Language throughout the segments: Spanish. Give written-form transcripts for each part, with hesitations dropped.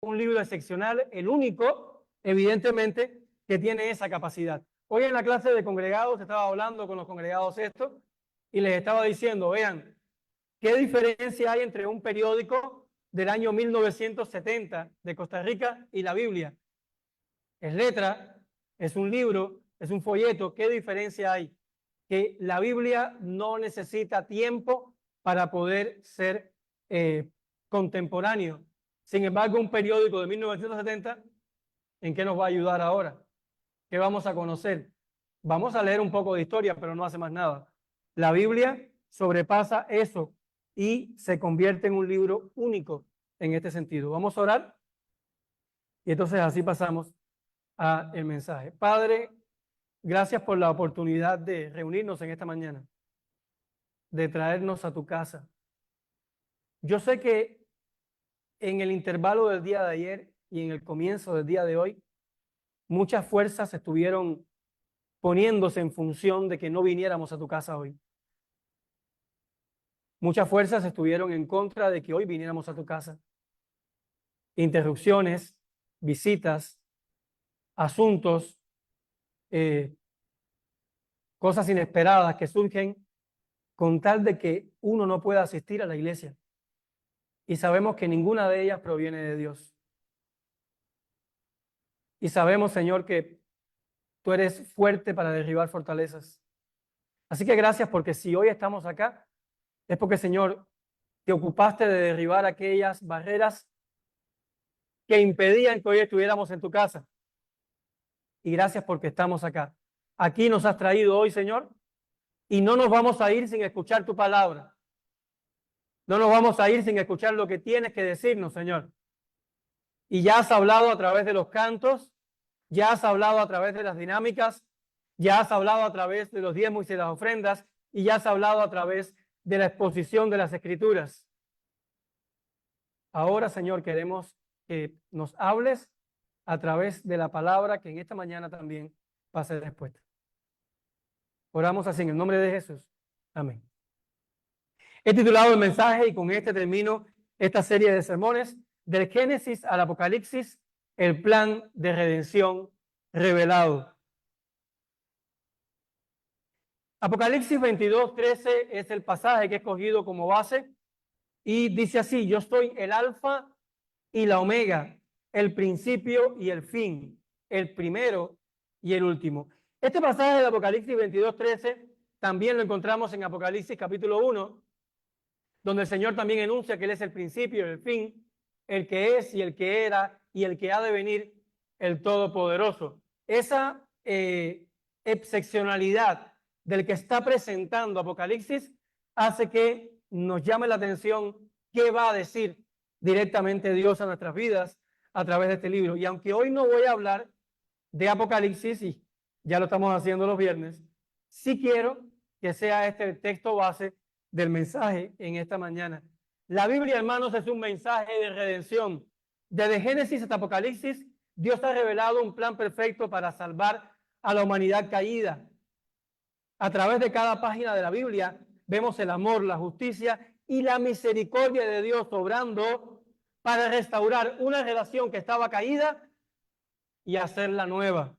un libro excepcional, el único, evidentemente, que tiene esa capacidad. Hoy en la clase de congregados estaba hablando con los congregados esto y les estaba diciendo, vean, ¿qué diferencia hay entre un periódico del año 1970 de Costa Rica y la Biblia? Es letra, es un libro, es un folleto. ¿Qué diferencia hay? Que la Biblia no necesita tiempo para poder ser contemporáneo. Sin embargo, un periódico de 1970, ¿en qué nos va a ayudar ahora? ¿Qué vamos a conocer? Vamos a leer un poco de historia, pero no hace más nada. La Biblia sobrepasa eso y se convierte en un libro único en este sentido. Vamos a orar y entonces así pasamos al mensaje. Padre, gracias por la oportunidad de reunirnos en esta mañana, de traernos a tu casa. Yo sé que en el intervalo del día de ayer y en el comienzo del día de hoy, muchas fuerzas estuvieron poniéndose en función de que no viniéramos a tu casa hoy. Muchas fuerzas estuvieron en contra de que hoy viniéramos a tu casa. Interrupciones, visitas, asuntos, cosas inesperadas que surgen con tal de que uno no pueda asistir a la iglesia. Y sabemos que ninguna de ellas proviene de Dios. Y sabemos, Señor, que tú eres fuerte para derribar fortalezas. Así que gracias porque si hoy estamos acá, es porque, Señor, te ocupaste de derribar aquellas barreras que impedían que hoy estuviéramos en tu casa. Y gracias porque estamos acá. Aquí nos has traído hoy, Señor, y no nos vamos a ir sin escuchar tu palabra. No nos vamos a ir sin escuchar lo que tienes que decirnos, Señor. Y ya has hablado a través de los cantos, ya has hablado a través de las dinámicas, ya has hablado a través de los diezmos y de las ofrendas, y ya has hablado a través de la exposición de las Escrituras. Ahora, Señor, queremos que nos hables a través de la palabra que en esta mañana también va a ser expuesta. Oramos así en el nombre de Jesús. Amén. He titulado el mensaje y con este termino esta serie de sermones del Génesis al Apocalipsis, el plan de redención revelado. Apocalipsis 22:13 es el pasaje que he escogido como base y dice así: yo soy el alfa y la omega, el principio y el fin, el primero y el último. Este pasaje de Apocalipsis 22:13 también lo encontramos en Apocalipsis capítulo 1, donde el Señor también enuncia que Él es el principio y el fin, el que es y el que era y el que ha de venir, el Todopoderoso. Esa excepcionalidad del que está presentando Apocalipsis hace que nos llame la atención qué va a decir directamente Dios a nuestras vidas a través de este libro. Y aunque hoy no voy a hablar de Apocalipsis, y ya lo estamos haciendo los viernes, sí quiero que sea este el texto base del mensaje en esta mañana. La Biblia, hermanos, es un mensaje de redención. Desde Génesis hasta Apocalipsis, Dios ha revelado un plan perfecto para salvar a la humanidad caída. A través de cada página de la Biblia vemos el amor, la justicia y la misericordia de Dios obrando para restaurar una relación que estaba caída y hacerla nueva.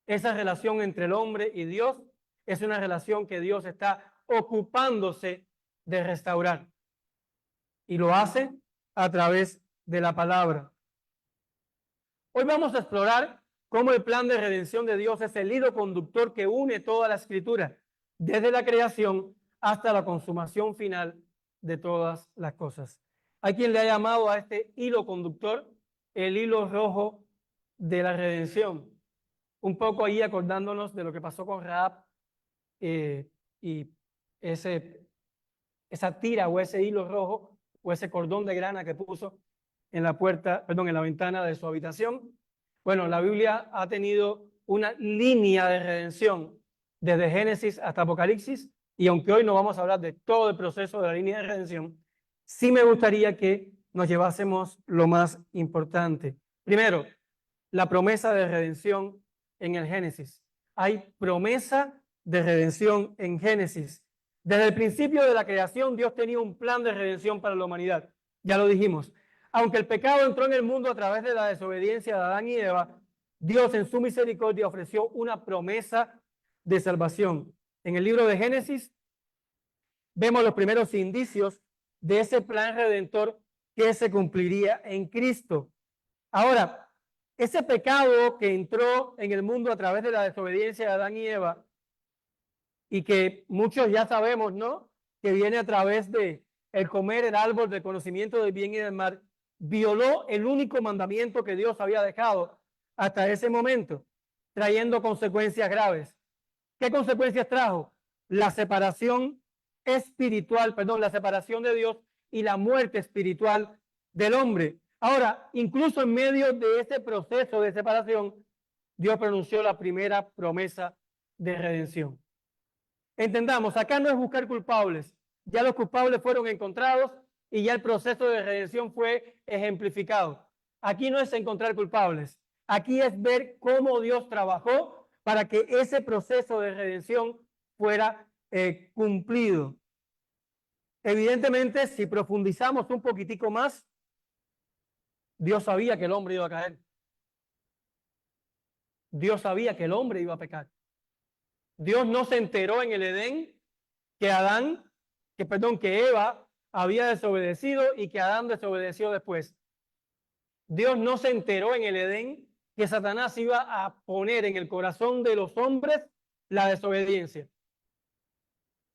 Esa relación entre el hombre y Dios es una relación que Dios está ocupándose de restaurar. Y lo hace a través de la palabra. Hoy vamos a explorar cómo el plan de redención de Dios es el hilo conductor que une toda la Escritura, desde la creación hasta la consumación final de todas las cosas. Hay quien le ha llamado a este hilo conductor el hilo rojo de la redención. Un poco ahí acordándonos de lo que pasó con Rahab y esa tira o ese hilo rojo o ese cordón de grana que puso en la puerta, perdón, en la ventana de su habitación. Bueno, la Biblia ha tenido una línea de redención desde Génesis hasta Apocalipsis, y aunque hoy no vamos a hablar de todo el proceso de la línea de redención, sí me gustaría que nos llevásemos lo más importante. Primero, la promesa de redención en el Génesis. Hay promesa de redención en Génesis. Desde el principio de la creación, Dios tenía un plan de redención para la humanidad. Ya lo dijimos. Aunque el pecado entró en el mundo a través de la desobediencia de Adán y Eva, Dios en su misericordia ofreció una promesa de salvación. En el libro de Génesis vemos los primeros indicios de ese plan redentor que se cumpliría en Cristo. Ahora, ese pecado que entró en el mundo a través de la desobediencia de Adán y Eva, y que muchos ya sabemos, ¿no?, que viene a través de el comer el árbol del conocimiento del bien y del mal, violó el único mandamiento que Dios había dejado hasta ese momento, trayendo consecuencias graves. ¿Qué consecuencias trajo? La separación espiritual, perdón, la separación de Dios y la muerte espiritual del hombre. Ahora, incluso en medio de ese proceso de separación, Dios pronunció la primera promesa de redención. Entendamos, acá no es buscar culpables, ya los culpables fueron encontrados y ya el proceso de redención fue ejemplificado. Aquí no es encontrar culpables, aquí es ver cómo Dios trabajó para que ese proceso de redención fuera cumplido. Evidentemente, si profundizamos un poquitico más, Dios sabía que el hombre iba a caer. Dios sabía que el hombre iba a pecar. Dios no se enteró en el Edén que Eva había desobedecido y que Adán desobedeció después. Dios no se enteró en el Edén que Satanás iba a poner en el corazón de los hombres la desobediencia.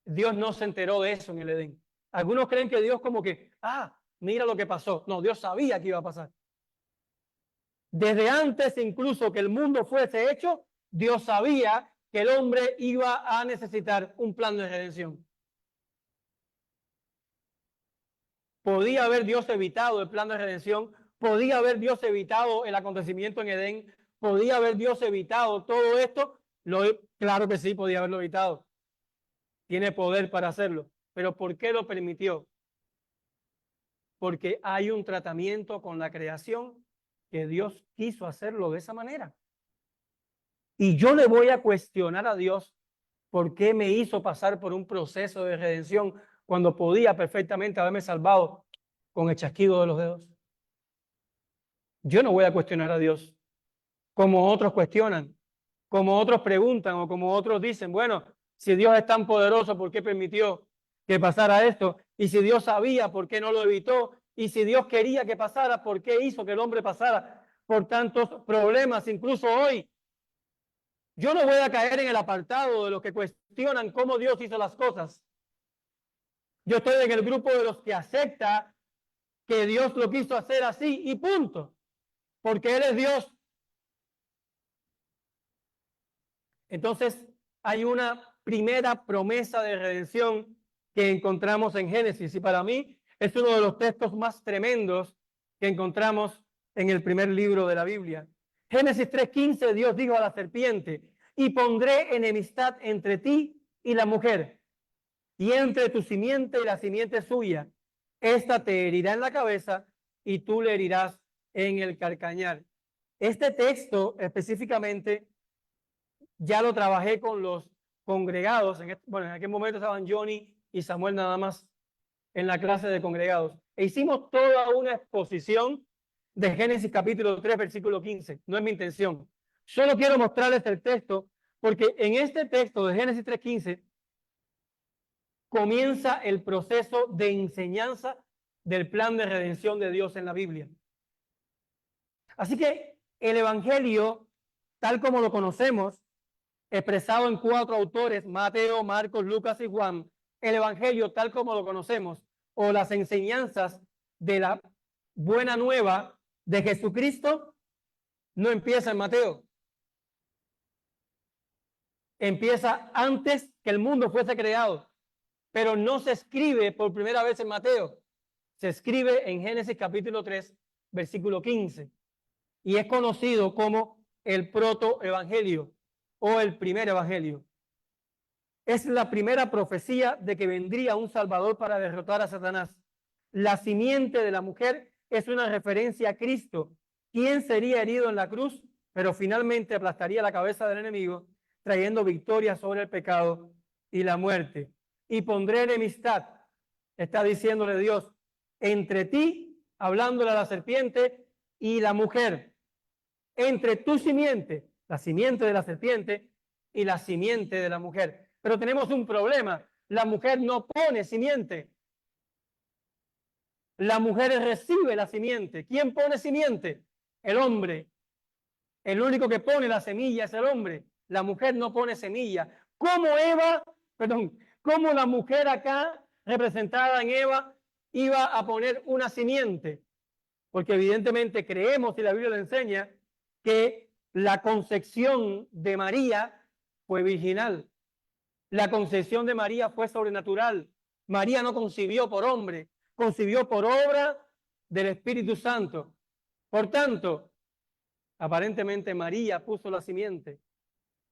Dios no se enteró de eso en el Edén. Algunos creen que Dios como que, mira lo que pasó. No, Dios sabía que iba a pasar. Desde antes incluso que el mundo fuese hecho, Dios sabía que el hombre iba a necesitar un plan de redención. Podía haber Dios evitado el plan de redención, podía haber Dios evitado el acontecimiento en Edén, podía haber Dios evitado todo esto. Claro que sí, podía haberlo evitado. Tiene poder para hacerlo. Pero ¿por qué lo permitió? Porque hay un tratamiento con la creación que Dios quiso hacerlo de esa manera. Y yo le voy a cuestionar a Dios por qué me hizo pasar por un proceso de redención cuando podía perfectamente haberme salvado con el chasquido de los dedos. Yo no voy a cuestionar a Dios como otros cuestionan, como otros preguntan o como otros dicen, bueno, si Dios es tan poderoso, ¿por qué permitió que pasara esto? Y si Dios sabía, ¿por qué no lo evitó? Y si Dios quería que pasara, ¿por qué hizo que el hombre pasara por tantos problemas, incluso hoy? Yo no voy a caer en el apartado de los que cuestionan cómo Dios hizo las cosas. Yo estoy en el grupo de los que acepta que Dios lo quiso hacer así y punto, porque Él es Dios. Entonces, hay una primera promesa de redención que encontramos en Génesis y para mí es uno de los textos más tremendos que encontramos en el primer libro de la Biblia. Génesis 3:15, Dios dijo a la serpiente, y pondré enemistad entre ti y la mujer, y entre tu simiente y la simiente suya. Esta te herirá en la cabeza y tú le herirás en el calcañar. Este texto específicamente ya lo trabajé con los congregados. En aquel momento estaban Johnny y Samuel nada más en la clase de congregados. E hicimos toda una exposición de Génesis capítulo 3, versículo 15. No es mi intención. Solo quiero mostrarles el texto porque en este texto de Génesis 3:15 comienza el proceso de enseñanza del plan de redención de Dios en la Biblia. Así que el Evangelio, tal como lo conocemos, expresado en 4 autores, Mateo, Marcos, Lucas y Juan, el Evangelio tal como lo conocemos, o las enseñanzas de la buena nueva de Jesucristo, no empieza en Mateo. Empieza antes que el mundo fuese creado, pero no se escribe por primera vez en Mateo. Se escribe en Génesis capítulo 3, versículo 15, y es conocido como el protoevangelio o el primer evangelio. Es la primera profecía de que vendría un Salvador para derrotar a Satanás. La simiente de la mujer es una referencia a Cristo, quien sería herido en la cruz, pero finalmente aplastaría la cabeza del enemigo, trayendo victoria sobre el pecado y la muerte. Y pondré enemistad, está diciéndole Dios, entre ti hablándole a la serpiente y la mujer, entre tu simiente, la simiente de la serpiente y la simiente de la mujer. Pero tenemos un problema, la mujer no pone simiente. La mujer recibe la simiente. ¿Quién pone simiente? El hombre. El único que pone la semilla es el hombre. La mujer no pone semilla. ¿Cómo la mujer acá, representada en Eva, iba a poner una simiente? Porque evidentemente creemos, y la Biblia lo enseña, que la concepción de María fue virginal. La concepción de María fue sobrenatural. María no concibió por hombre, concibió por obra del Espíritu Santo. Por tanto, aparentemente María puso la simiente.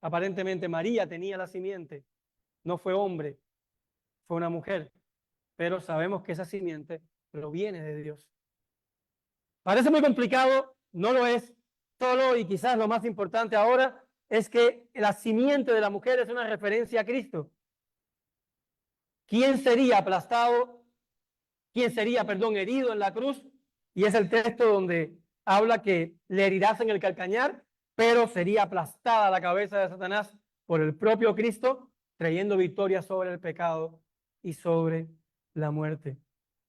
Aparentemente María tenía la simiente. No fue hombre, fue una mujer. Pero sabemos que esa simiente proviene de Dios. Parece muy complicado, no lo es. Solo, y quizás lo más importante ahora, es que la simiente de la mujer es una referencia a Cristo. ¿Quién sería aplastado? ¿Quién sería, herido en la cruz? Y es el texto donde habla que le herirás en el calcañar, pero sería aplastada la cabeza de Satanás por el propio Cristo, trayendo victoria sobre el pecado y sobre la muerte.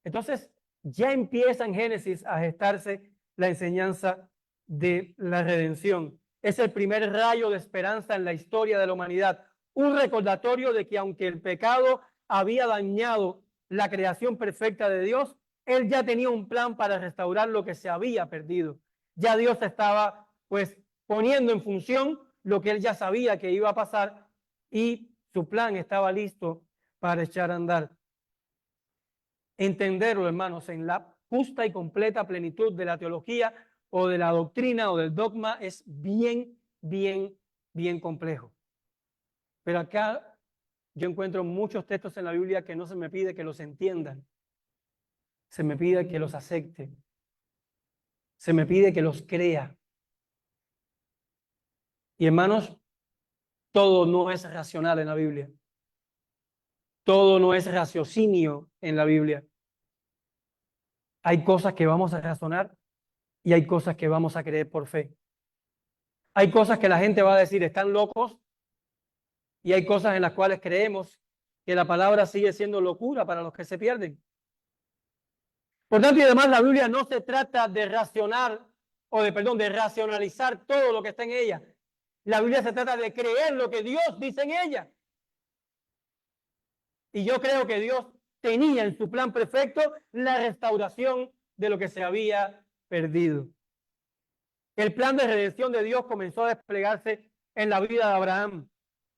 Entonces, ya empieza en Génesis a gestarse la enseñanza de la redención. Es el primer rayo de esperanza en la historia de la humanidad. Un recordatorio de que aunque el pecado había dañado la creación perfecta de Dios, Él ya tenía un plan para restaurar lo que se había perdido. Ya Dios estaba, poniendo en función lo que Él ya sabía que iba a pasar y su plan estaba listo para echar a andar. Entenderlo, hermanos, en la justa y completa plenitud de la teología o de la doctrina o del dogma es bien complejo. Pero acá yo encuentro muchos textos en la Biblia que no se me pide que los entiendan. Se me pide que los acepte. Se me pide que los crea. Y hermanos, todo no es racional en la Biblia. Todo no es raciocinio en la Biblia. Hay cosas que vamos a razonar y hay cosas que vamos a creer por fe. Hay cosas que la gente va a decir, están locos, y hay cosas en las cuales creemos que la palabra sigue siendo locura para los que se pierden. Por tanto, y además la Biblia no se trata de de racionalizar todo lo que está en ella. La Biblia se trata de creer lo que Dios dice en ella. Y yo creo que Dios tenía en su plan perfecto la restauración de lo que se había perdido. El plan de redención de Dios comenzó a desplegarse en la vida de Abraham.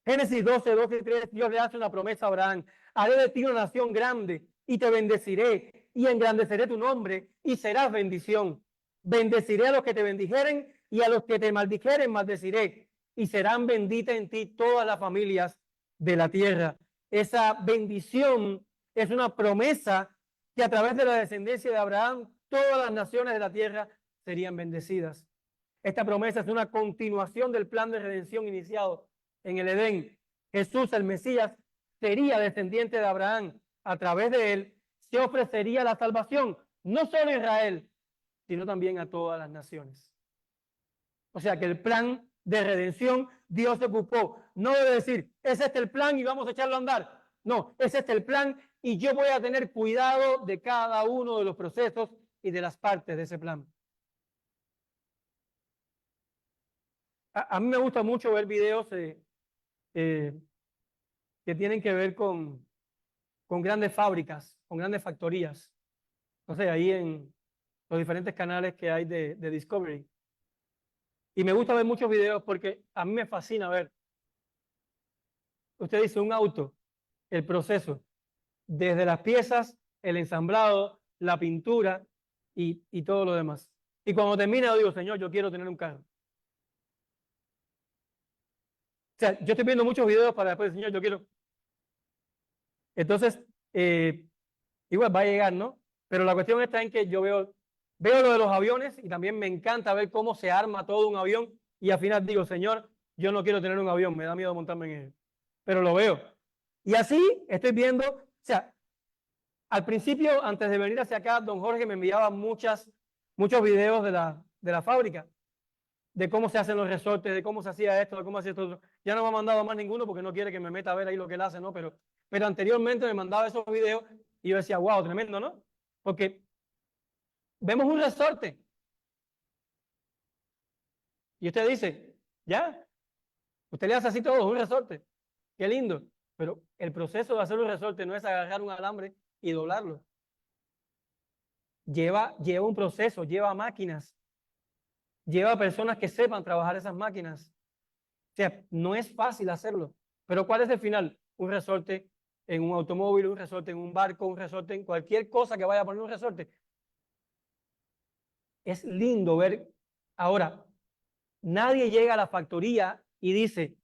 Génesis 12:2-3, Dios le hace una promesa a Abraham. Haré de ti una nación grande y te bendeciré y engrandeceré tu nombre y serás bendición. Bendeciré a los que te bendijeren y a los que te maldijeren maldeciré, y serán benditas en ti todas las familias de la tierra. Esa bendición es una promesa que a través de la descendencia de Abraham todas las naciones de la tierra serían bendecidas. Esta promesa es una continuación del plan de redención iniciado en el Edén. Jesús, el Mesías, sería descendiente de Abraham. A través de él se ofrecería la salvación, no solo a Israel, sino también a todas las naciones. O sea que el plan de redención Dios se ocupó. No debe decir, es este el plan y vamos a echarlo a andar. No, es este el plan y yo voy a tener cuidado de cada uno de los procesos y de las partes de ese plan. A mí me gusta mucho ver videos que tienen que ver con grandes fábricas, con grandes factorías. No sé, ahí en los diferentes canales que hay de Discovery. Y me gusta ver muchos videos porque a mí me fascina ver. Usted dice un auto, el proceso, desde las piezas, el ensamblado, la pintura y todo lo demás. Y cuando termina, yo digo, Señor, yo quiero tener un carro. O sea, yo estoy viendo muchos videos para después, Señor, yo quiero. Entonces, igual va a llegar, ¿no? Pero la cuestión está en que yo veo lo de los aviones y también me encanta ver cómo se arma todo un avión y al final digo, Señor, yo no quiero tener un avión, me da miedo montarme en él. Pero lo veo. Y así estoy viendo, o sea, Al principio, antes de venir hacia acá, don Jorge me enviaba muchos videos de la fábrica, de cómo se hacen los resortes, de cómo se hacía esto, de cómo hacía esto. Ya no me ha mandado más ninguno porque no quiere que me meta a ver ahí lo que él hace, ¿no? Pero anteriormente me mandaba esos videos y yo decía, wow, tremendo, ¿no? Porque vemos un resorte y usted dice, ya, usted le hace así todo, un resorte, qué lindo. Pero el proceso de hacer un resorte no es agarrar un alambre y doblarlo. Lleva un proceso, lleva máquinas, lleva personas que sepan trabajar esas máquinas. O sea, no es fácil hacerlo. Pero ¿cuál es el final? Un resorte en un automóvil, un resorte en un barco, un resorte en cualquier cosa que vaya a poner un resorte. Es lindo ver. Ahora, nadie llega a la factoría y dice,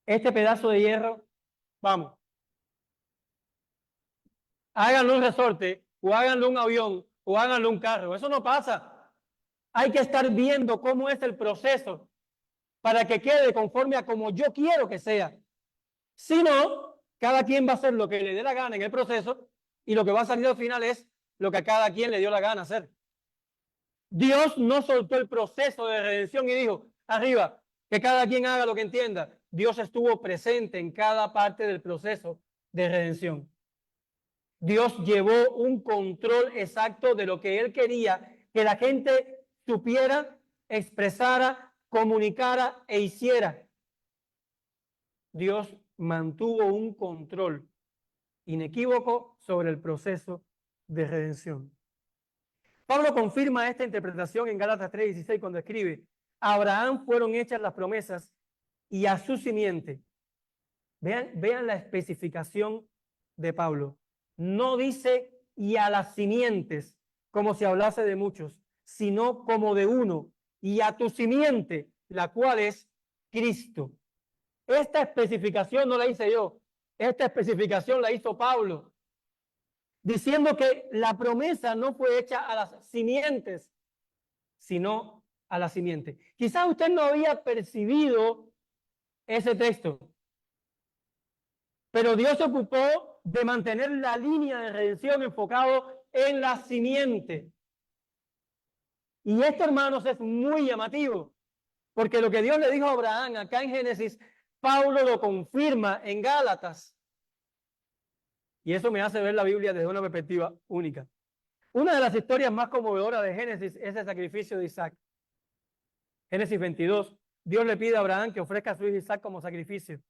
este pedazo de hierro, vamos, háganlo un resorte, o háganlo un avión, o háganlo un carro. Eso no pasa. Hay que estar viendo cómo es el proceso para que quede conforme a como yo quiero que sea. Si no, cada quien va a hacer lo que le dé la gana en el proceso y lo que va a salir al final es lo que a cada quien le dio la gana hacer. Dios no soltó el proceso de redención y dijo, arriba, que cada quien haga lo que entienda. Dios estuvo presente en cada parte del proceso de redención. Dios llevó un control exacto de lo que Él quería que la gente supiera, expresara, comunicara e hiciera. Dios mantuvo un control inequívoco sobre el proceso de redención. Pablo confirma esta interpretación en Gálatas 3:16 cuando escribe, a Abraham fueron hechas las promesas y a su simiente. Vean la especificación de Pablo. No dice y a las simientes, como si hablase de muchos, sino como de uno, y a tu simiente, la cual es Cristo. Esta especificación no la hice yo, esta especificación la hizo Pablo, diciendo que la promesa no fue hecha a las simientes, sino a la simiente. Quizás usted no había percibido ese texto, pero Dios se ocupó de mantener la línea de redención enfocado en la simiente. Y esto, hermanos, es muy llamativo, porque lo que Dios le dijo a Abraham acá en Génesis, Pablo lo confirma en Gálatas. Y eso me hace ver la Biblia desde una perspectiva única. Una de las historias más conmovedoras de Génesis es el sacrificio de Isaac. Génesis 22, Dios le pide a Abraham que ofrezca a su hijo Isaac como sacrificio.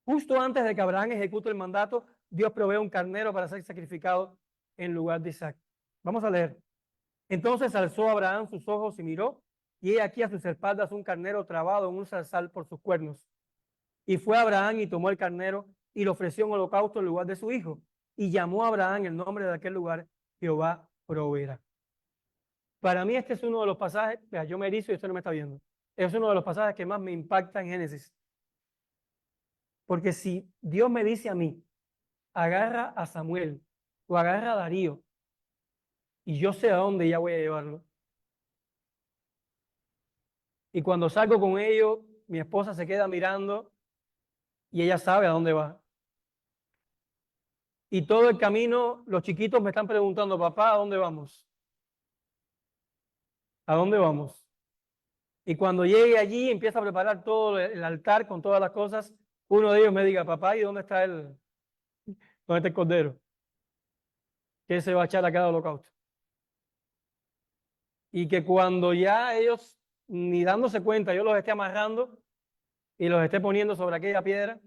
Justo antes de que Abraham ejecute el mandato, Dios provee un carnero para ser sacrificado en lugar de Isaac. Vamos a leer. Entonces alzó Abraham sus ojos y miró, y he aquí a sus espaldas un carnero trabado en un zarzal por sus cuernos. Y fue Abraham y tomó el carnero y lo ofreció en holocausto en lugar de su hijo. Y llamó a Abraham el nombre de aquel lugar, Jehová proveerá. Para mí este es uno de los pasajes, vea, yo me erizo y usted no me está viendo. Es uno de los pasajes que más me impacta en Génesis. Porque si Dios me dice a mí, agarra a Samuel o agarra a Darío, y yo sé a dónde ya voy a llevarlo. Y cuando salgo con ellos, mi esposa se queda mirando y ella sabe a dónde va. Y todo el camino, los chiquitos me están preguntando, papá, ¿a dónde vamos? ¿A dónde vamos? Y cuando llegue allí, empieza a preparar todo el altar con todas las cosas. Uno de ellos me diga, papá, ¿y dónde está dónde está el cordero? Que se va a echar a cada holocausto. Y que cuando ya ellos, ni dándose cuenta, yo los esté amarrando y los esté poniendo sobre aquella piedra,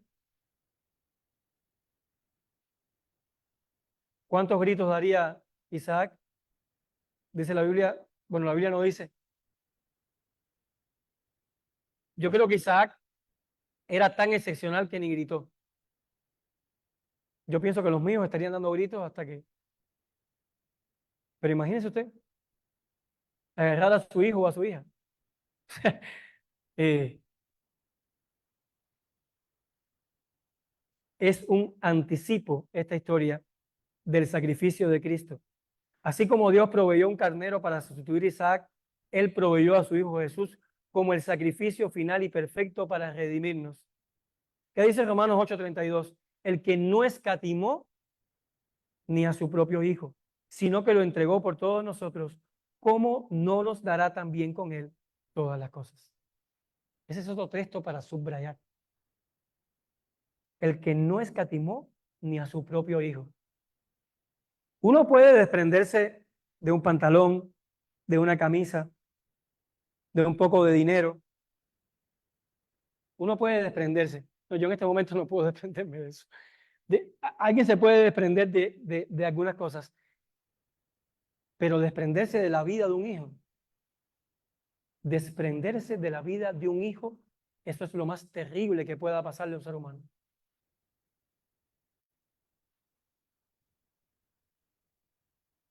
¿cuántos gritos daría Isaac? Dice la Biblia, bueno, la Biblia no dice. Yo creo que Isaac era tan excepcional que ni gritó. Yo pienso que los míos estarían dando gritos hasta que... Pero imagínese usted, agarrar a su hijo o a su hija. eh, es un anticipo esta historia del sacrificio de Cristo. Así como Dios proveyó un carnero para sustituir a Isaac, Él proveyó a su Hijo Jesús como el sacrificio final y perfecto para redimirnos. ¿Qué dice Romanos 8:32? El que no escatimó ni a su propio Hijo, sino que lo entregó por todos nosotros, ¿cómo no nos dará también con él todas las cosas? Ese es otro texto para subrayar. El que no escatimó ni a su propio Hijo. Uno puede desprenderse de un pantalón, de una camisa, de un poco de dinero. Uno puede desprenderse. No, yo en este momento no puedo desprenderme de eso. Alguien se puede desprender de algunas cosas, pero desprenderse de la vida de un hijo, desprenderse de la vida de un hijo, eso es lo más terrible que pueda pasarle a un ser humano.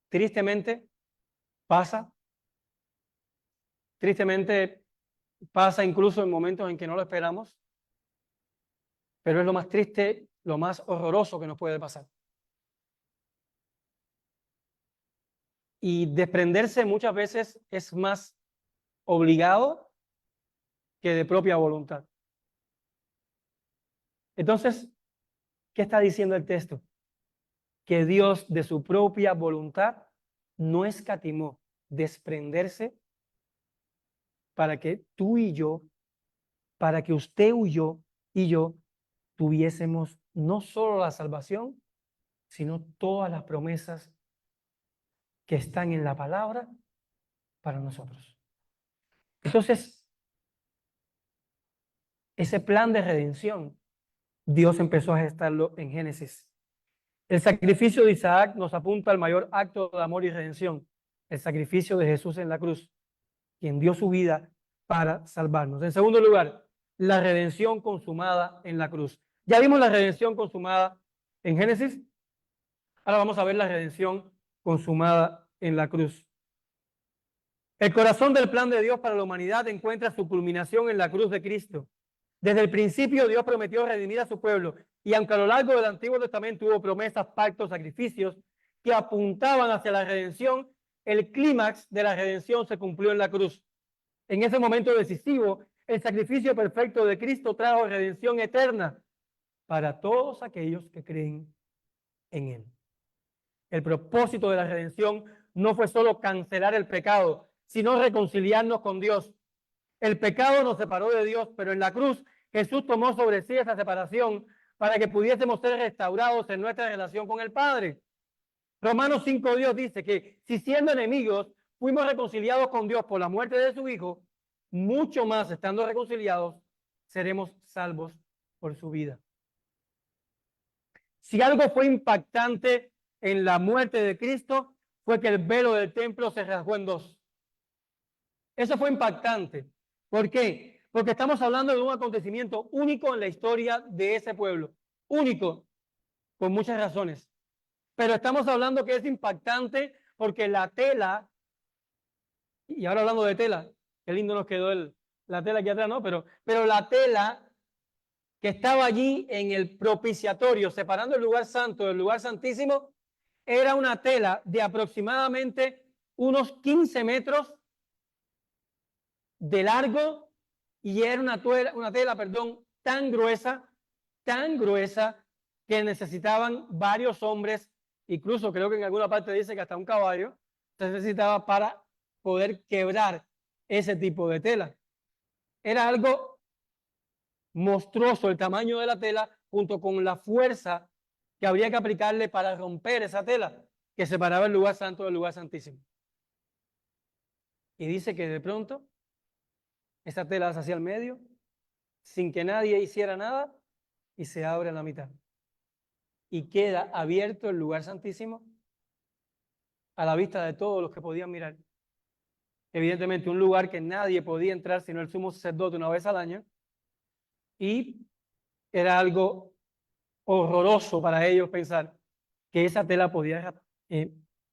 Tristemente pasa, tristemente pasa incluso en momentos en que no lo esperamos, pero es lo más triste, lo más horroroso que nos puede pasar. Y desprenderse muchas veces es más obligado que de propia voluntad. Entonces, ¿qué está diciendo el texto? Que Dios de su propia voluntad no escatimó desprenderse para que tú y yo, para que usted y yo tuviésemos no solo la salvación, sino todas las promesas que están en la palabra para nosotros. Entonces, ese plan de redención, Dios empezó a gestarlo en Génesis. El sacrificio de Isaac nos apunta al mayor acto de amor y redención, el sacrificio de Jesús en la cruz, quien dio su vida para salvarnos. En segundo lugar, la redención consumada en la cruz. Ya vimos la redención consumada en Génesis. Ahora vamos a ver la redención consumada en la cruz. El corazón del plan de Dios para la humanidad encuentra su culminación en la cruz de Cristo. Desde el principio Dios prometió redimir a su pueblo, y aunque a lo largo del Antiguo Testamento hubo promesas, pactos, sacrificios que apuntaban hacia la redención, el clímax de la redención se cumplió en la cruz. En ese momento decisivo, el sacrificio perfecto de Cristo trajo redención eterna para todos aquellos que creen en Él. El propósito de la redención no fue solo cancelar el pecado, sino reconciliarnos con Dios. El pecado nos separó de Dios, pero en la cruz Jesús tomó sobre sí esa separación para que pudiésemos ser restaurados en nuestra relación con el Padre. Romanos 5, Dios dice que si siendo enemigos fuimos reconciliados con Dios por la muerte de su Hijo, mucho más estando reconciliados seremos salvos por su vida. Si algo fue impactante en la muerte de Cristo, fue que el velo del templo se rasgó en dos. Eso fue impactante. ¿Por qué? Porque estamos hablando de un acontecimiento único en la historia de ese pueblo. Único, por muchas razones. Pero estamos hablando que es impactante porque la tela, y ahora hablando de tela, qué lindo nos quedó la tela aquí atrás, ¿no? Pero la tela que estaba allí en el propiciatorio, separando el lugar santo del lugar santísimo, era una tela de aproximadamente unos 15 metros de largo y era una tela, tan gruesa que necesitaban varios hombres, incluso creo que en alguna parte dice que hasta un caballo se necesitaba para poder quebrar ese tipo de tela. Era algo monstruoso el tamaño de la tela junto con la fuerza que habría que aplicarle para romper esa tela que separaba el lugar santo del lugar santísimo. Y dice que de pronto esa tela se hacia el medio sin que nadie hiciera nada y se abre a la mitad. Y queda abierto el lugar santísimo a la vista de todos los que podían mirar. Evidentemente un lugar que nadie podía entrar sino el sumo sacerdote una vez al año. Y era algo horroroso para ellos pensar que esa tela podía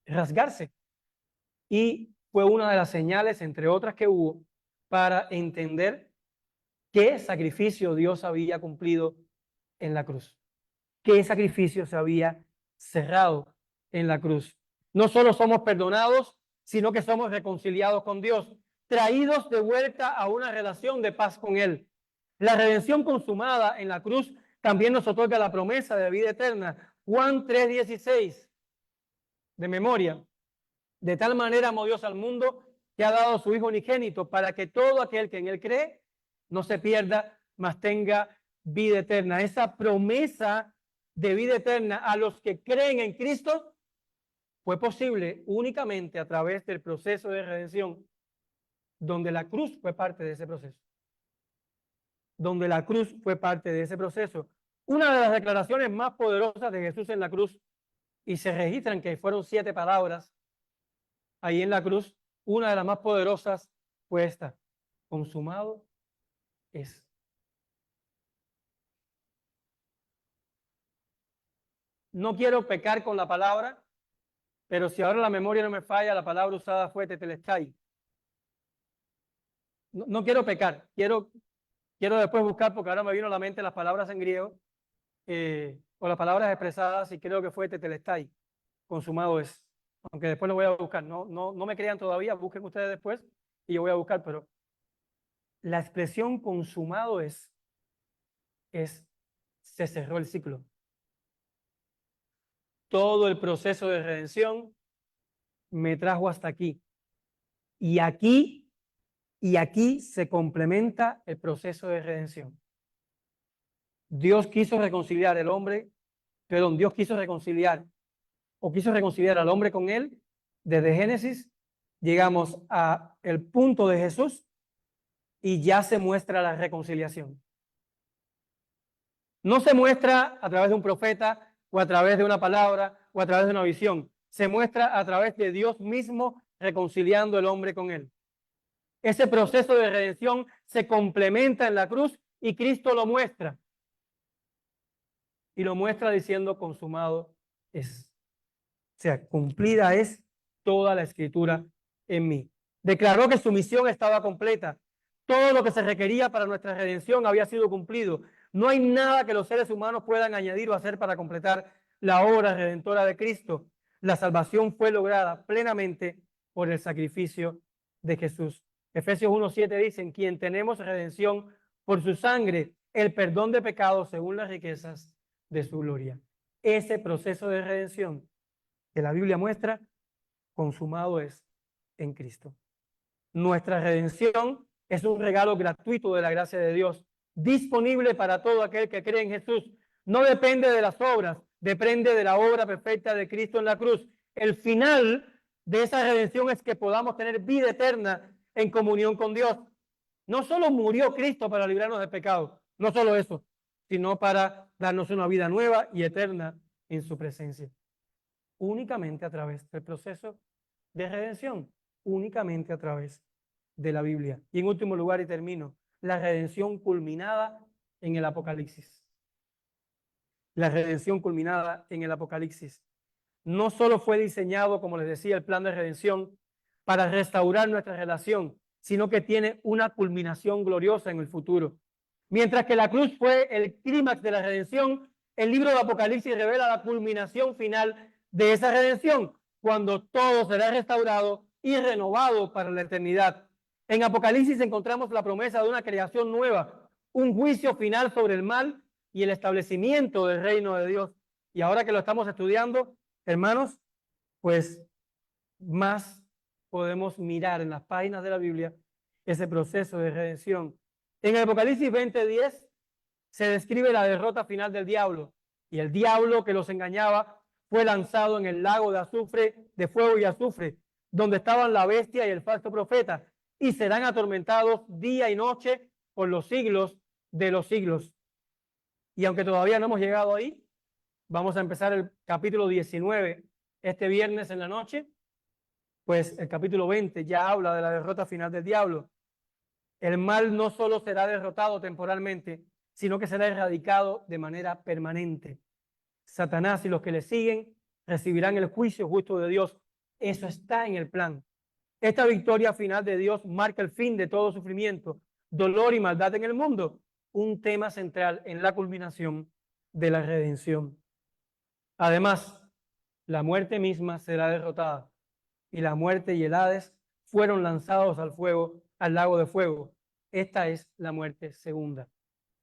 rasgarse. Y fue una de las señales, entre otras que hubo, para entender qué sacrificio Dios había cumplido en la cruz. Qué sacrificio se había cerrado en la cruz. No solo somos perdonados, sino que somos reconciliados con Dios, traídos de vuelta a una relación de paz con Él. La redención consumada en la cruz también nos otorga la promesa de vida eterna. Juan 3:16 de memoria. De tal manera amó Dios al mundo que ha dado a su Hijo unigénito para que todo aquel que en él cree no se pierda, mas tenga vida eterna. Esa promesa de vida eterna a los que creen en Cristo fue posible únicamente a través del proceso de redención, donde la cruz fue parte de ese proceso. Donde la cruz fue parte de ese proceso. Una de las declaraciones más poderosas de Jesús en la cruz, y se registran que fueron 7 palabras ahí en la cruz, una de las más poderosas fue esta: consumado es. No quiero pecar con la palabra, pero si ahora la memoria no me falla, la palabra usada fue tetelestai. No quiero pecar, quiero después buscar, porque ahora me vino a la mente las palabras en griego, o las palabras expresadas, y creo que fue tetelestai, consumado es. Aunque después lo voy a buscar, no me crean todavía, busquen ustedes después y yo voy a buscar, pero la expresión consumado es se cerró el ciclo. Todo el proceso de redención me trajo hasta aquí. Y aquí se complementa el proceso de redención. Dios quiso reconciliar al hombre al hombre con él. Desde Génesis llegamos a el punto de Jesús y ya se muestra la reconciliación. No se muestra a través de un profeta o a través de una palabra o a través de una visión. Se muestra a través de Dios mismo reconciliando al hombre con él. Ese proceso de redención se complementa en la cruz y Cristo lo muestra. Y lo muestra diciendo: consumado es. O sea, cumplida es toda la escritura en mí. Declaró que su misión estaba completa. Todo lo que se requería para nuestra redención había sido cumplido. No hay nada que los seres humanos puedan añadir o hacer para completar la obra redentora de Cristo. La salvación fue lograda plenamente por el sacrificio de Jesús. Efesios 1:7 dice: en quien tenemos redención por su sangre, el perdón de pecados según las riquezas de su gloria. Ese proceso de redención que la Biblia muestra, consumado es en Cristo. Nuestra redención es un regalo gratuito de la gracia de Dios, disponible para todo aquel que cree en Jesús. No depende de las obras, depende de la obra perfecta de Cristo en la cruz. El final de esa redención es que podamos tener vida eterna en comunión con Dios. No solo murió Cristo para librarnos del pecado, no solo eso, sino para darnos una vida nueva y eterna en su presencia. Únicamente a través del proceso de redención, únicamente a través de la Biblia. Y en último lugar, y termino, la redención culminada en el Apocalipsis. La redención culminada en el Apocalipsis. No solo fue diseñado, como les decía, el plan de redención para restaurar nuestra relación, sino que tiene una culminación gloriosa en el futuro. Mientras que la cruz fue el clímax de la redención, el libro de Apocalipsis revela la culminación final de esa redención, cuando todo será restaurado y renovado para la eternidad. En Apocalipsis encontramos la promesa de una creación nueva, un juicio final sobre el mal y el establecimiento del reino de Dios. Y ahora que lo estamos estudiando, hermanos, pues más podemos mirar en las páginas de la Biblia ese proceso de redención. En el Apocalipsis 20:10 se describe la derrota final del diablo, y el diablo que los engañaba fue lanzado en el lago de azufre, de fuego y azufre, donde estaban la bestia y el falso profeta, y serán atormentados día y noche por los siglos de los siglos. Y aunque todavía no hemos llegado ahí, vamos a empezar el capítulo 19 este viernes en la noche. Pues el capítulo 20 ya habla de la derrota final del diablo. El mal no solo será derrotado temporalmente, sino que será erradicado de manera permanente. Satanás y los que le siguen recibirán el juicio justo de Dios. Eso está en el plan. Esta victoria final de Dios marca el fin de todo sufrimiento, dolor y maldad en el mundo, un tema central en la culminación de la redención. Además, la muerte misma será derrotada, y la muerte y el Hades fueron lanzados al fuego, al lago de fuego. Esta es la muerte segunda.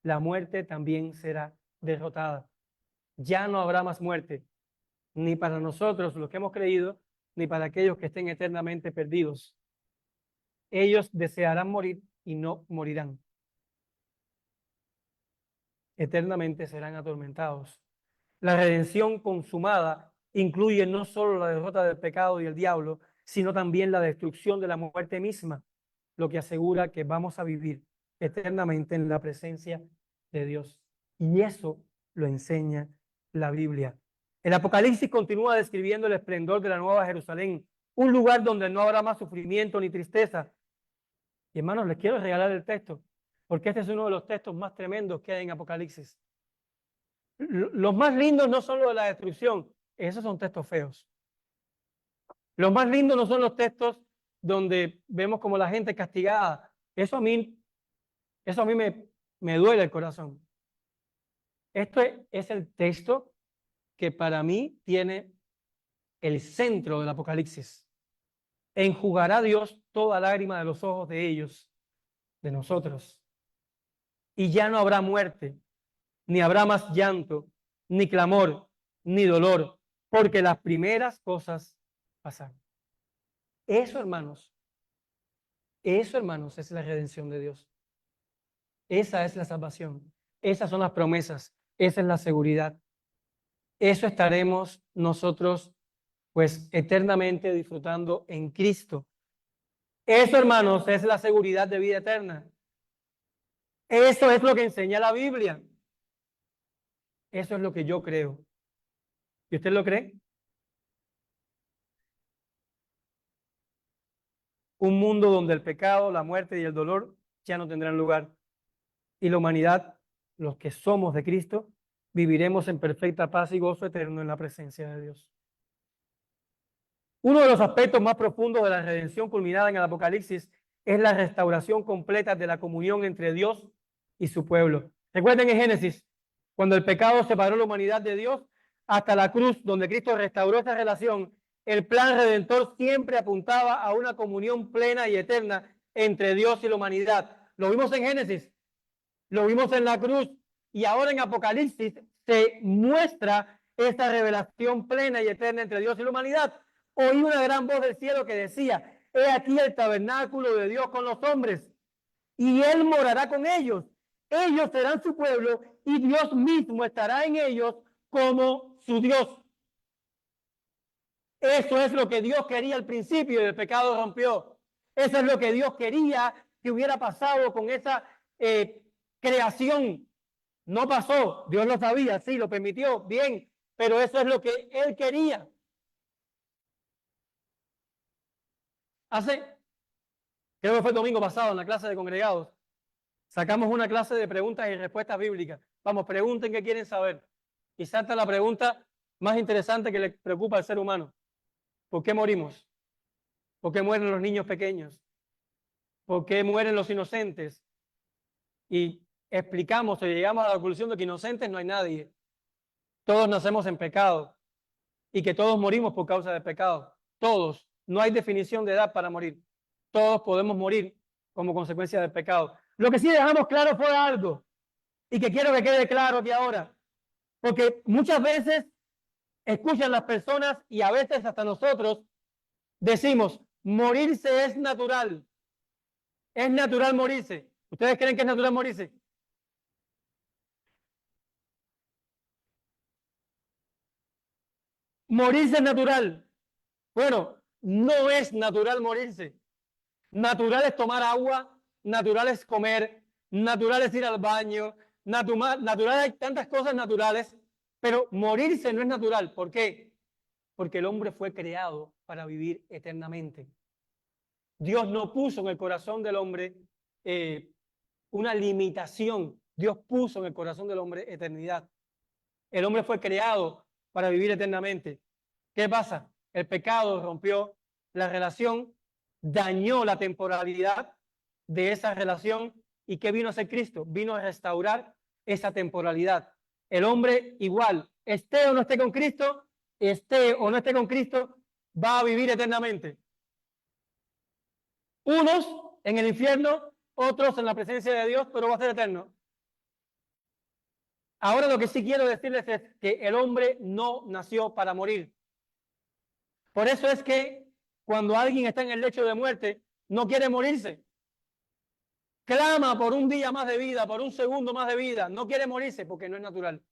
La muerte también será derrotada. Ya no habrá más muerte, ni para nosotros los que hemos creído, ni para aquellos que estén eternamente perdidos. Ellos desearán morir y no morirán. Eternamente serán atormentados. La redención consumada incluye no solo la derrota del pecado y el diablo, sino también la destrucción de la muerte misma, lo que asegura que vamos a vivir eternamente en la presencia de Dios. Y eso lo enseña la Biblia. El Apocalipsis continúa describiendo el esplendor de la Nueva Jerusalén, un lugar donde no habrá más sufrimiento ni tristeza. Y hermanos, les quiero regalar el texto, porque este es uno de los textos más tremendos que hay en Apocalipsis. Los más lindos no son los de la destrucción, esos son textos feos. Los más lindos no son los textos donde vemos como la gente castigada. Eso a mí me duele el corazón. Esto es el texto que para mí tiene el centro del Apocalipsis. Enjugará Dios toda lágrima de los ojos de ellos, de nosotros. Y ya no habrá muerte, ni habrá más llanto, ni clamor, ni dolor, porque las primeras cosas pasaron. Eso, hermanos, es la redención de Dios. Esa es la salvación. Esas son las promesas. Esa es la seguridad. Eso estaremos nosotros, pues, eternamente disfrutando en Cristo. Eso, hermanos, es la seguridad de vida eterna. Eso es lo que enseña la Biblia. Eso es lo que yo creo. ¿Y usted lo cree? Un mundo donde el pecado, la muerte y el dolor ya no tendrán lugar. Y la humanidad, los que somos de Cristo, viviremos en perfecta paz y gozo eterno en la presencia de Dios. Uno de los aspectos más profundos de la redención culminada en el Apocalipsis es la restauración completa de la comunión entre Dios y su pueblo. Recuerden en Génesis, cuando el pecado separó la humanidad de Dios, hasta la cruz, donde Cristo restauró esa relación, el plan redentor siempre apuntaba a una comunión plena y eterna entre Dios y la humanidad. Lo vimos en Génesis, lo vimos en la cruz, y ahora en Apocalipsis se muestra esta revelación plena y eterna entre Dios y la humanidad. Oí una gran voz del cielo que decía: he aquí el tabernáculo de Dios con los hombres, y Él morará con ellos. Ellos serán su pueblo, y Dios mismo estará en ellos como su Dios. Eso es lo que Dios quería al principio y el pecado rompió. Eso es lo que Dios quería que hubiera pasado con esa creación. No pasó, Dios lo sabía, sí, lo permitió, bien, pero eso es lo que Él quería. Creo que fue el domingo pasado en la clase de congregados, sacamos una clase de preguntas y respuestas bíblicas. Vamos, pregunten qué quieren saber. Y salta la pregunta más interesante que le preocupa al ser humano. ¿Por qué morimos? ¿Por qué mueren los niños pequeños? ¿Por qué mueren los inocentes? Y explicamos o llegamos a la conclusión de que inocentes no hay nadie. Todos nacemos en pecado y que todos morimos por causa del pecado. Todos. No hay definición de edad para morir. Todos podemos morir como consecuencia del pecado. Lo que sí dejamos claro fue algo, y que quiero que quede claro aquí ahora, porque muchas veces escuchan las personas y a veces hasta nosotros decimos: morirse es natural. Es natural morirse. ¿Ustedes creen que es natural morirse? Morirse es natural. Bueno, no es natural morirse. Natural es tomar agua, natural es comer, natural es ir al baño, natural hay tantas cosas naturales, pero morirse no es natural. ¿Por qué? Porque el hombre fue creado para vivir eternamente. Dios no puso en el corazón del hombre una limitación. Dios puso en el corazón del hombre eternidad. El hombre fue creado para vivir eternamente. ¿Qué pasa? El pecado rompió la relación, dañó la temporalidad de esa relación. ¿Y qué vino a hacer Cristo? Vino a restaurar esa temporalidad. El hombre igual, esté o no esté con Cristo, esté o no esté con Cristo, va a vivir eternamente. Unos en el infierno, otros en la presencia de Dios, pero va a ser eterno. Ahora lo que sí quiero decirles es que el hombre no nació para morir. Por eso es que cuando alguien está en el lecho de muerte, no quiere morirse. Clama por un día más de vida, por un segundo más de vida. No quiere morirse porque no es natural.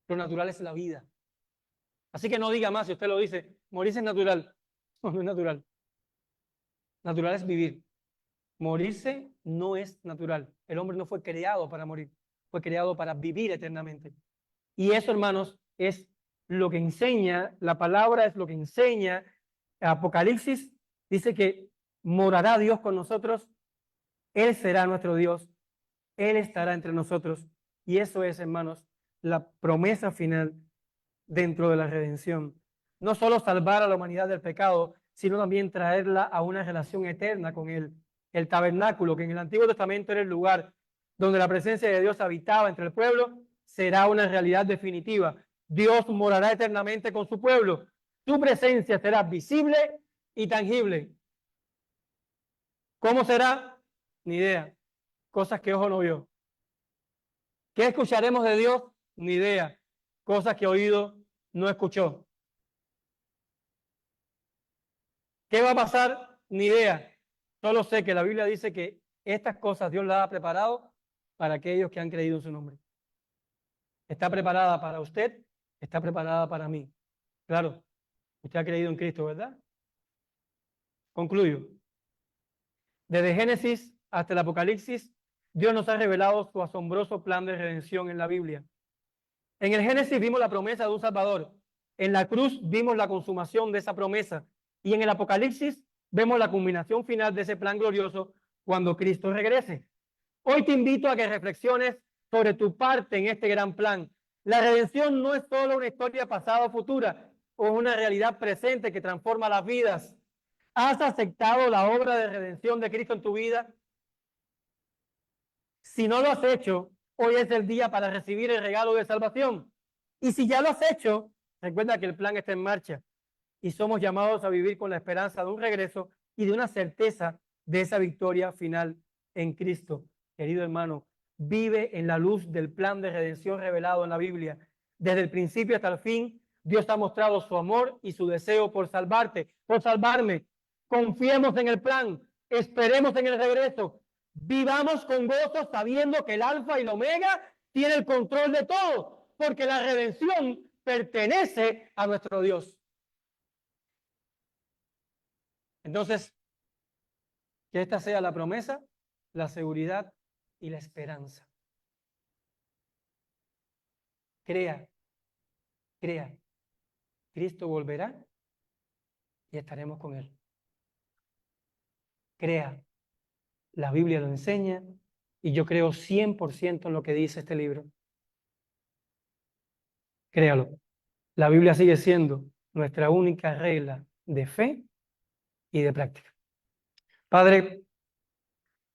Lo natural es la vida. Así que no diga más si usted lo dice, morirse es natural. No, no es natural. Natural es vivir. Morirse no es natural. El hombre no fue creado para morir. Fue creado para vivir eternamente. Y eso, hermanos, es lo que enseña, la palabra es lo que enseña. Apocalipsis dice que morará Dios con nosotros, Él será nuestro Dios, Él estará entre nosotros. Y eso es, hermanos, la promesa final dentro de la redención. No solo salvar a la humanidad del pecado, sino también traerla a una relación eterna con Él. El tabernáculo, que en el Antiguo Testamento era el lugar donde la presencia de Dios habitaba entre el pueblo, será una realidad definitiva. Dios morará eternamente con su pueblo. Su presencia será visible y tangible. ¿Cómo será? Ni idea. Cosas que ojo no vio. ¿Qué escucharemos de Dios? Ni idea. Cosas que oído no escuchó. ¿Qué va a pasar? Ni idea. Solo sé que la Biblia dice que estas cosas Dios las ha preparado para aquellos que han creído en su nombre. Está preparada para usted, está preparada para mí. Claro, usted ha creído en Cristo, ¿verdad? Concluyo. Desde Génesis hasta el Apocalipsis, Dios nos ha revelado su asombroso plan de redención en la Biblia. En el Génesis vimos la promesa de un Salvador. En la cruz vimos la consumación de esa promesa. Y en el Apocalipsis vemos la culminación final de ese plan glorioso cuando Cristo regrese. Hoy te invito a que reflexiones sobre tu parte en este gran plan. La redención no es solo una historia pasada o futura, o una realidad presente que transforma las vidas. ¿Has aceptado la obra de redención de Cristo en tu vida? Si no lo has hecho, hoy es el día para recibir el regalo de salvación. Y si ya lo has hecho, recuerda que el plan está en marcha y somos llamados a vivir con la esperanza de un regreso y de una certeza de esa victoria final en Cristo. Querido hermano, vive en la luz del plan de redención revelado en la Biblia. Desde el principio hasta el fin, Dios ha mostrado su amor y su deseo por salvarte, por salvarme. Confiemos en el plan, esperemos en el regreso. Vivamos con gozo sabiendo que el Alfa y el Omega tiene el control de todo, porque la redención pertenece a nuestro Dios. Entonces, que esta sea la promesa, la seguridad y la esperanza. Crea, crea. Cristo volverá y estaremos con Él. Crea. La Biblia lo enseña y yo creo 100% en lo que dice este libro. Créalo. La Biblia sigue siendo nuestra única regla de fe y de práctica. Padre,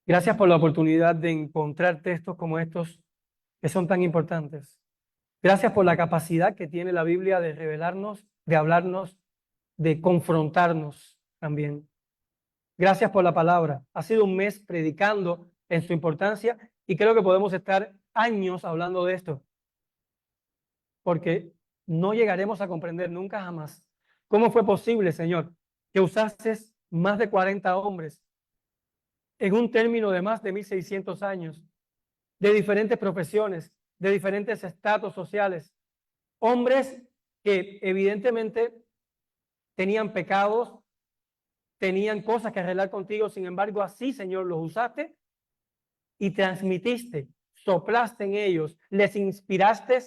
gracias por la oportunidad de encontrar textos como estos que son tan importantes. Gracias por la capacidad que tiene la Biblia de revelarnos, de hablarnos, de confrontarnos también. Gracias por la palabra. Ha sido un mes predicando en su importancia y creo que podemos estar años hablando de esto, porque no llegaremos a comprender nunca jamás cómo fue posible, Señor, que usases más de 40 hombres en un término de más de 1600 años, de diferentes profesiones, de diferentes estratos sociales, hombres que evidentemente tenían pecados, tenían cosas que arreglar contigo, sin embargo, así, Señor, los usaste y transmitiste, soplaste en ellos, les inspiraste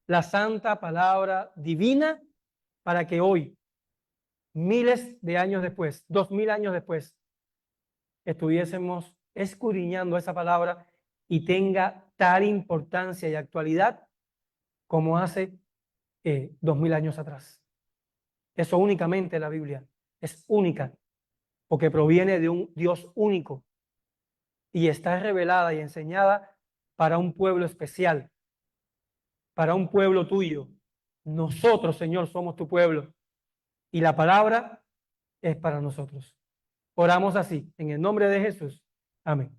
la santa palabra divina para que hoy, miles de años después, 2000 años después, estuviésemos escudriñando esa palabra y tenga tal importancia y actualidad como hace 2000 años atrás. Eso únicamente la Biblia es única, porque proviene de un Dios único y está revelada y enseñada para un pueblo especial, para un pueblo tuyo. Nosotros, Señor, somos tu pueblo y la palabra es para nosotros. Oramos así, en el nombre de Jesús. Amén.